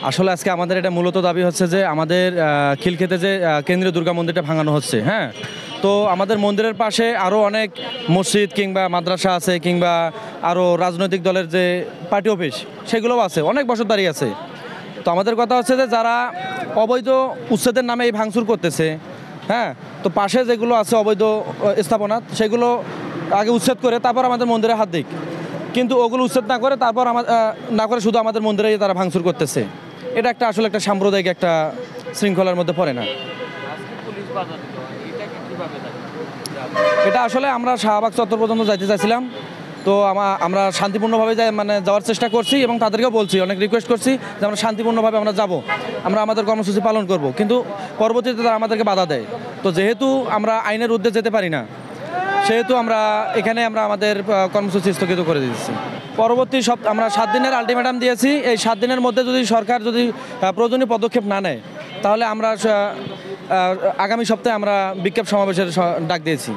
আসলে আজকে আমাদের এটা মূলত দাবি হচ্ছে যে আমাদের খিলক্ষেতে যে কেন্দ্রীয় দুর্গা মন্দিরটা ভাঙানো হচ্ছে, হ্যাঁ। তো আমাদের মন্দিরের পাশে আরও অনেক মসজিদ কিংবা মাদ্রাসা আছে, কিংবা আরও রাজনৈতিক দলের যে পার্টি অফিস সেগুলোও আছে, অনেক বছর দাঁড়িয়ে আছে। তো আমাদের কথা হচ্ছে যে যারা অবৈধ উচ্ছেদের নামে এই ভাঙচুর করতেছে, হ্যাঁ, তো পাশে যেগুলো আছে অবৈধ স্থাপনা, সেগুলো আগে উচ্ছেদ করে তারপর আমাদের মন্দিরে হাত দিক। কিন্তু ওগুলো উচ্ছেদ না করে তারপর না করে শুধু আমাদের মন্দিরেই তারা ভাঙচুর করতেছে। এটা একটা আসলে একটা সাম্প্রদায়িক একটা শৃঙ্খলার মধ্যে পড়ে না। এটা আসলে আমরা শাহবাগ চত্বর পর্যন্ত যাইতে চাইছিলাম। তো আমরা শান্তিপূর্ণভাবে যাওয়ার চেষ্টা করছি এবং তাদেরকেও বলছি, অনেক রিকোয়েস্ট করছি যে আমরা শান্তিপূর্ণভাবে আমরা যাব, আমরা আমাদের কর্মসূচি পালন করব। কিন্তু পরবর্তীতে তারা আমাদেরকে বাধা দেয়। তো যেহেতু আমরা আইনের ঊর্ধ্বে যেতে পারি না, সেহেতু আমরা আমাদের কর্মসূচি স্থগিত করে দিচ্ছি। পরবর্তী আমরা 7 দিনের আলটিমেটাম দিয়েছি। এই 7 দিনের মধ্যে যদি সরকার প্রয়োজনীয় পদক্ষেপ না নেয়, তাহলে আমরা আগামী সপ্তাহে আমরা বিক্ষোভ সমাবেশের ডাক দিয়েছি।